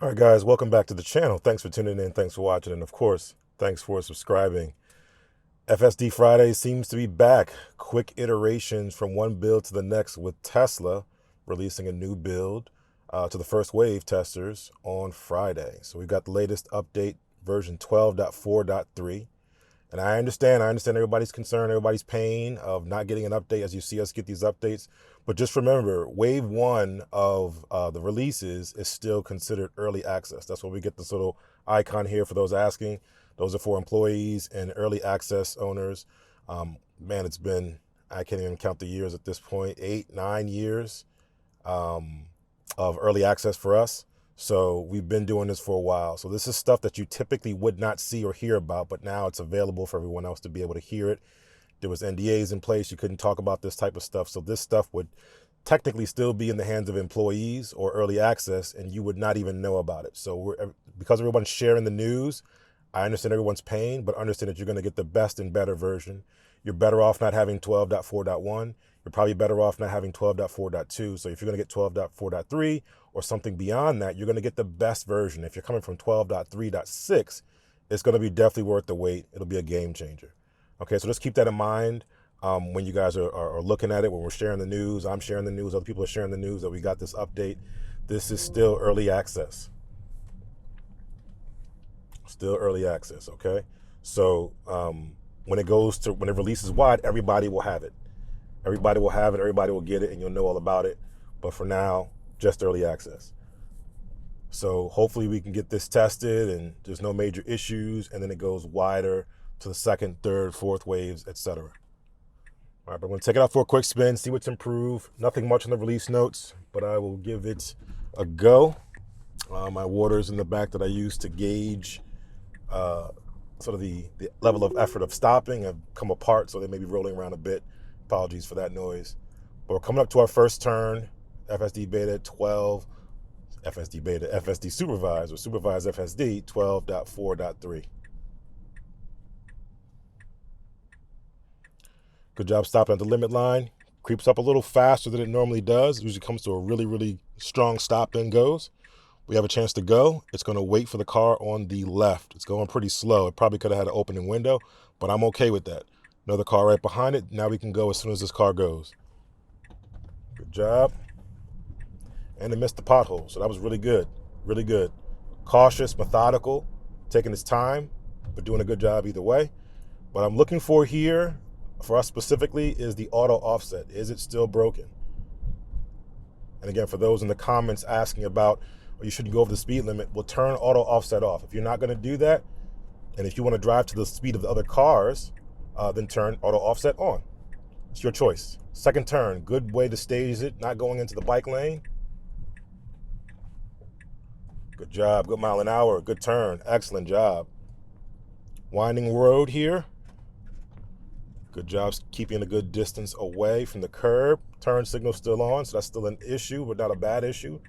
All right, guys, welcome back to the channel. Thanks for tuning in. Thanks for watching. And of course, thanks for subscribing. FSD Friday seems to be back. Quick iterations from one build to the next, with Tesla releasing a new build to the first wave testers on Friday. So we've got the latest update, version 12.4.3. And I understand everybody's concern, everybody's pain of not getting an update as you see us get these updates. But just remember, wave one of the releases is still considered early access. That's why we get this little icon here for those asking. Those are for employees and early access owners. Man, it's been, I can't even count the years at this point, 8, 9 years of early access for us. So we've been doing this for a while. So this is stuff that you typically would not see or hear about, but now it's available for everyone else to be able to hear it. There was NDAs in place. You couldn't talk about this type of stuff. So this stuff would technically still be in the hands of employees or early access, and you would not even know about it. So because everyone's sharing the news, I understand everyone's pain, but understand that you're going to get the best and better version. You're better off not having 12.4.1. You're probably better off not having 12.4.2. So if you're going to get 12.4.3 or something beyond that, you're going to get the best version. If you're coming from 12.3.6, it's going to be definitely worth the wait. It'll be a game changer. Okay, so just keep that in mind when you guys are looking at it, when we're sharing the news. I'm sharing the news. Other people are sharing the news that we got this update. This is still early access. Still early access, okay? So when it releases wide, everybody will have it. Everybody will have it, everybody will get it, and you'll know all about it. But for now, just early access. So hopefully we can get this tested and there's no major issues, and then it goes wider to the second, third, fourth waves, etc. All right, but I'm going to take it out for a quick spin, see what's improved. Nothing much in the release notes, but I will give it a go. My water's in the back that I use to gauge sort of the level of effort of stopping have come apart, so they may be rolling around a bit. Apologies for that noise. But we're coming up to our first turn. FSD Beta 12, FSD Beta, FSD Supervised, or Supervised FSD 12.4.3. Good job stopping at the limit line. Creeps up a little faster than it normally does. It usually comes to a really, really strong stop, then goes. We have a chance to go. It's going to wait for the car on the left. It's going pretty slow. It probably could have had an opening window, but I'm okay with that. Another car right behind it. Now we can go as soon as this car goes. Good job. And it missed the pothole, so that was really good. Really good. Cautious, methodical, taking its time, but doing a good job either way. What I'm looking for here, for us specifically, is the auto offset. Is it still broken? And again, for those in the comments asking about, you shouldn't go over the speed limit, we'll turn auto offset off. If you're not going to do that, and if you want to drive to the speed of the other cars, then turn auto offset on. It's your choice. Second turn, good way to stage it, not going into the bike lane. Good job, good mile an hour, good turn, excellent job. Winding road here. Good job keeping a good distance away from the curb. Turn signal still on, so that's still an issue, but not a bad issue.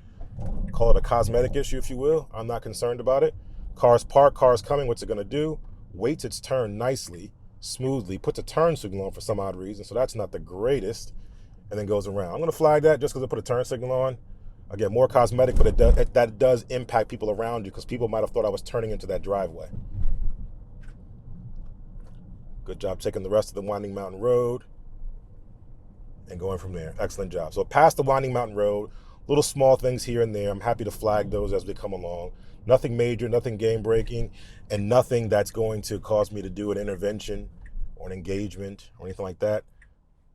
Call it a cosmetic issue, if you will. I'm not concerned about it. Cars parked, cars coming, what's it gonna do? Waits its turn nicely, smoothly, puts a turn signal on for some odd reason, so that's not the greatest, and then goes around. I'm gonna flag that just because I put a turn signal on. Again, more cosmetic, but that does impact people around you, because people might have thought I was turning into that driveway. Good job taking the rest of the Winding Mountain Road and going from there. Excellent job. So past the Winding Mountain Road, little small things here and there. I'm happy to flag those as they come along. Nothing major, nothing game breaking, and nothing that's going to cause me to do an intervention or an engagement or anything like that.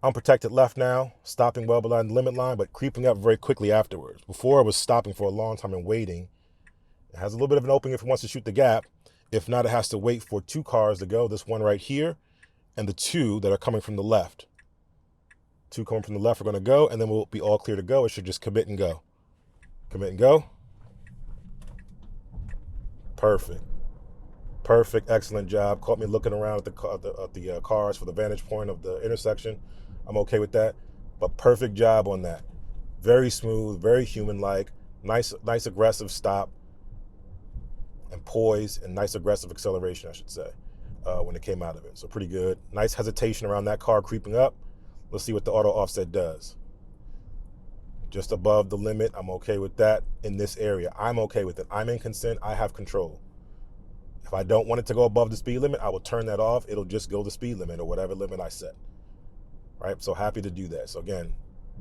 Unprotected left now, stopping well below the limit line, but creeping up very quickly afterwards. Before, I was stopping for a long time and waiting. It has a little bit of an opening if it wants to shoot the gap. If not, it has to wait for two cars to go. This one right here and the two that are coming from the left. Two coming from the left are going to go, and then we'll be all clear to go. It should just commit and go. Commit and go. Perfect. Perfect. Excellent job. Caught me looking around at the cars for the vantage point of the intersection. I'm okay with that. But perfect job on that. Very smooth, very human-like. Nice aggressive stop and poise, and nice aggressive acceleration, I should say, when it came out of it. So pretty good. Nice hesitation around that car creeping up. Let's see what the auto offset does. just above the limit. I'm okay with that in this area. I'm okay with it. I'm in consent. I have control. If I don't want it to go above the speed limit, I will turn that off. It'll just go the speed limit or whatever limit I set. Right? So happy to do that. So again,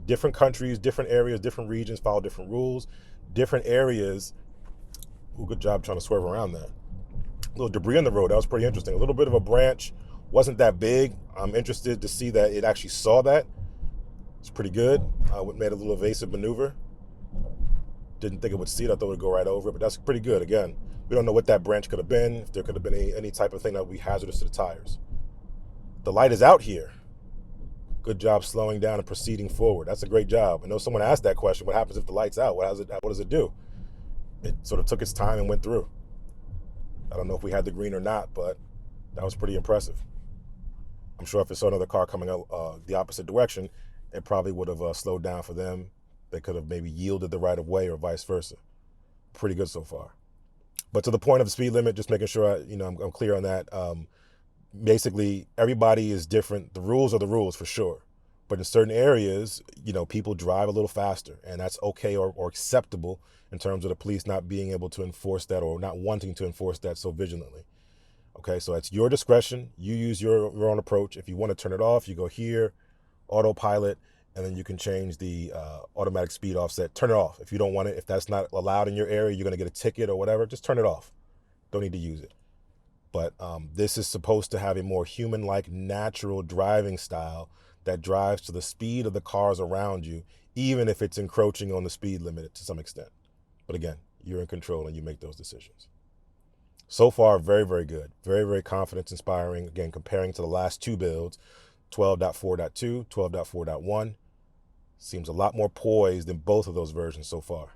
different countries, different areas, different regions follow different rules. Different areas. Ooh, good job trying to swerve around that. A little debris on the road. That was pretty interesting. A little bit of a branch. Wasn't that big. I'm interested to see that it actually saw that. It's pretty good. Made a little evasive maneuver. Didn't think it would see it. I thought it would go right over it, but that's pretty good. Again, we don't know what that branch could have been. If there could have been any type of thing that would be hazardous to the tires. The light is out here. Good job slowing down and proceeding forward. That's a great job. I know someone asked that question. What happens if the light's out? What does it do? It sort of took its time and went through. I don't know if we had the green or not, but that was pretty impressive. I'm sure if it saw another car coming out the opposite direction, it probably would have slowed down for them. They could have maybe yielded the right of way or vice versa. Pretty good so far. But to the point of the speed limit, just making sure I'm clear on that. Basically, everybody is different. The rules are the rules for sure. But in certain areas, people drive a little faster, and that's okay or acceptable in terms of the police not being able to enforce that or not wanting to enforce that so vigilantly. Okay, so it's your discretion. You use your own approach. If you want to turn it off, you go here, autopilot, and then you can change the automatic speed offset. Turn it off if you don't want it. If that's not allowed in your area, you're going to get a ticket or whatever. Just turn it off. Don't need to use it. But this is supposed to have a more human-like, natural driving style that drives to the speed of the cars around you, even if it's encroaching on the speed limit to some extent. But again, you're in control and you make those decisions. So far, very, very good. Very, very confidence inspiring. Again, comparing to the last two builds, 12.4.2, 12.4.1. Seems a lot more poised in both of those versions so far.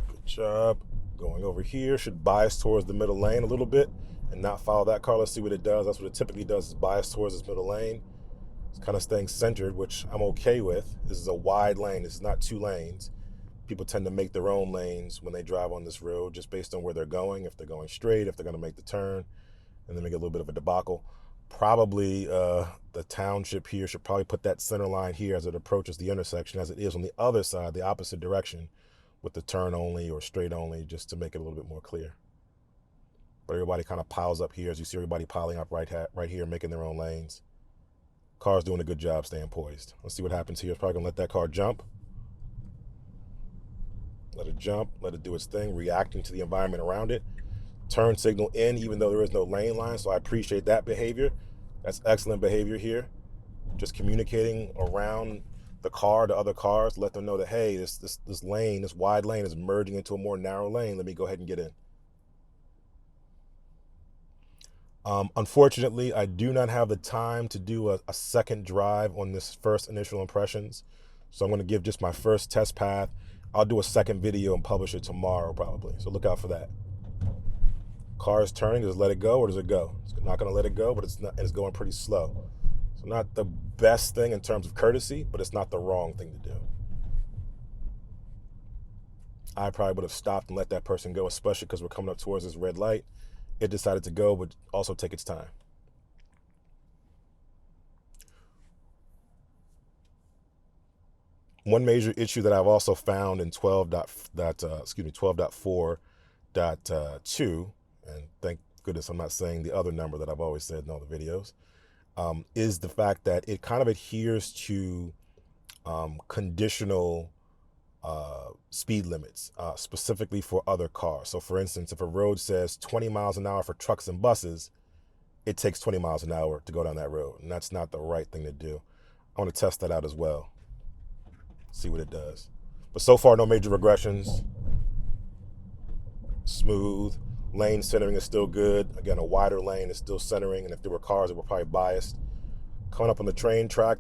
Good job. Going over here, should bias towards the middle lane a little bit and not follow that car. Let's see what it does. That's what it typically does, is bias towards this middle lane. It's kind of staying centered, which I'm okay with. This is a wide lane. This is not two lanes. People tend to make their own lanes when they drive on this road just based on where they're going, if they're going straight, if they're going to make the turn, and then make a little bit of a debacle. Probably the township here should probably put that center line here as it approaches the intersection, as it is on the other side, the opposite direction, with the turn only or straight only, just to make it a little bit more clear. But everybody kind of piles up here, as you see everybody piling up right here, making their own lanes. Car's doing a good job staying poised. Let's see what happens here. It's probably gonna let that car jump. Let it jump, let it do its thing, reacting to the environment around it. Turn signal in, even though there is no lane line, so I appreciate that behavior. That's excellent behavior here. Just communicating around the car to other cars, let them know that, hey, this lane, this wide lane is merging into a more narrow lane. Let me go ahead and get in. Unfortunately, I do not have the time to do a second drive on this first initial impressions. So I'm going to give just my first test path. I'll do a second video and publish it tomorrow probably. So look out for that. Car is turning. Does it let it go or does it go? It's not going to let it go, but it's going pretty slow. So not the best thing in terms of courtesy, but it's not the wrong thing to do. I probably would have stopped and let that person go, especially because we're coming up towards this red light. It decided to go, but also take its time. One major issue that I've also found in 12.4.2, and thank goodness I'm not saying the other number that I've always said in all the videos, is the fact that it kind of adheres to conditional speed limits, specifically for other cars. So for instance, if a road says 20 miles an hour for trucks and buses, it takes 20 miles an hour to go down that road. And that's not the right thing to do. I want to test that out as well. See what it does. But so far, no major regressions. Smooth. Lane centering is still good. Again, a wider lane is still centering. And if there were cars that were probably biased. Coming up on the train track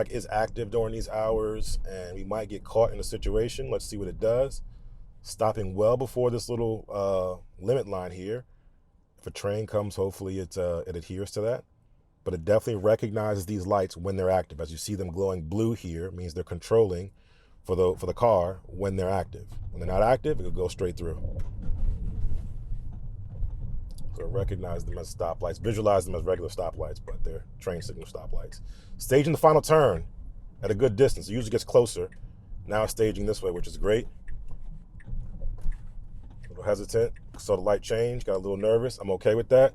is active during these hours, and we might get caught in a situation. Let's see what it does. Stopping well before this little limit line here. If a train comes, hopefully it adheres to that. But it definitely recognizes these lights when they're active. As you see them glowing blue here, it means they're controlling for the car when they're active. When they're not active, it'll go straight through. So recognize them as stoplights, visualize them as regular stoplights, but they're train signal stoplights. Staging the final turn at a good distance. It usually gets closer. Now it's staging this way, which is great. A little hesitant, saw the light change, got a little nervous. I'm okay with that.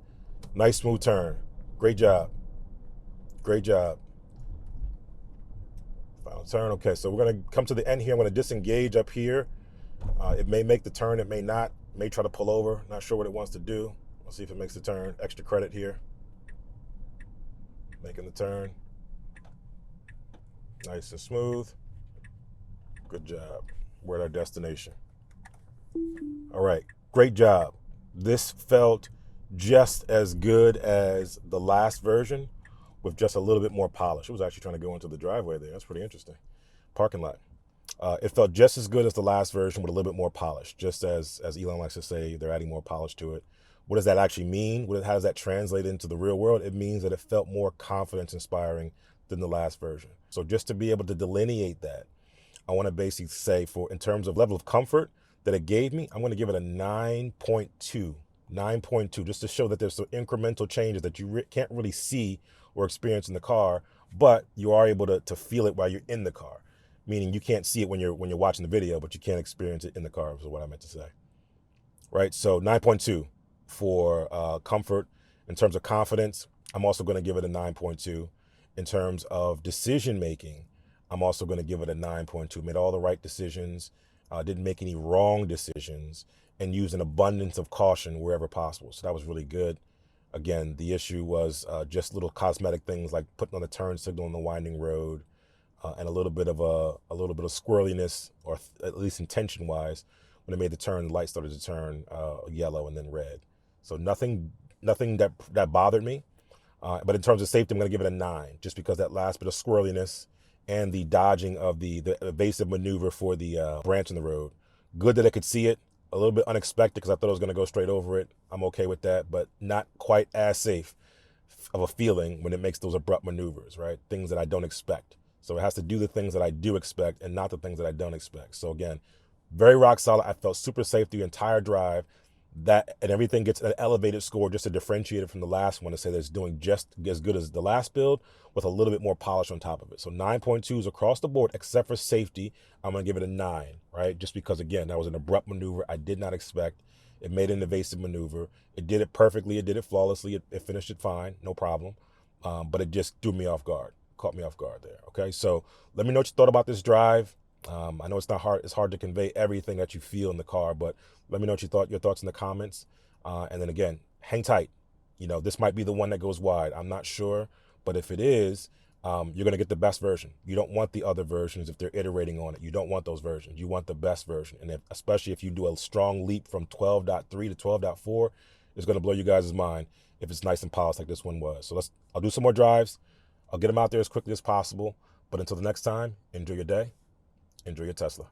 Nice smooth turn. Great job. Great job. Final turn. Okay, so we're gonna come to the end here. I'm gonna disengage up here. It may make the turn, it may not. It may try to pull over. Not sure what it wants to do. We'll see if it makes the turn. Extra credit here. Making the turn. Nice and smooth. Good job. We're at our destination. All right, great job. This felt just as good as the last version with just a little bit more polish. It was actually trying to go into the driveway there. That's pretty interesting. Parking lot. It felt just as good as the last version with a little bit more polish, just as Elon likes to say, they're adding more polish to it. What does that actually mean? How does that translate into the real world? It means that it felt more confidence inspiring than the last version. So just to be able to delineate that, I want to basically say, for in terms of level of comfort that it gave me, I'm going to give it a 9.2. 9.2, just to show that there's some incremental changes that you can't really see or experience in the car, but you are able to feel it while you're in the car. Meaning you can't see it when you're watching the video, but you can't experience it in the car, is what I meant to say. Right, so 9.2 for comfort. In terms of confidence, I'm also going to give it a 9.2. In terms of decision making, I'm also going to give it a 9.2. Made all the right decisions, didn't make any wrong decisions, and used an abundance of caution wherever possible. So that was really good. Again, the issue was just little cosmetic things like putting on a turn signal on the winding road, and a little bit of squirreliness, or at least intention wise, when it made the turn, the light started to turn yellow and then red. So nothing that bothered me. But in terms of safety, I'm going to give it a 9, just because that last bit of squirreliness and the dodging of the evasive maneuver for the branch in the road. Good that I could see it. A little bit unexpected because I thought I was going to go straight over it. I'm okay with that, but not quite as safe of a feeling when it makes those abrupt maneuvers, right? Things that I don't expect. So it has to do the things that I do expect and not the things that I don't expect. So again, very rock solid. I felt super safe the entire drive. That and everything gets an elevated score just to differentiate it from the last one, to say that it's doing just as good as the last build with a little bit more polish on top of it. So 9.2s across the board, except for safety. I'm going to give it a 9, right? Just because, again, that was an abrupt maneuver I did not expect. It made an evasive maneuver. It did it perfectly. It did it flawlessly. It finished it fine, no problem. But it just threw me off guard, caught me off guard there. Okay, so let me know what you thought about this drive. I know it's not hard. It's hard to convey everything that you feel in the car, but let me know what you thought. Your thoughts in the comments. And then again, hang tight. You know, this might be the one that goes wide. I'm not sure, but if it is, you're gonna get the best version. You don't want the other versions if they're iterating on it. You don't want those versions. You want the best version, and especially if you do a strong leap from 12.3 to 12.4, it's gonna blow you guys' mind if it's nice and polished like this one was. So I'll do some more drives. I'll get them out there as quickly as possible. But until the next time, enjoy your day. Enjoy your Tesla.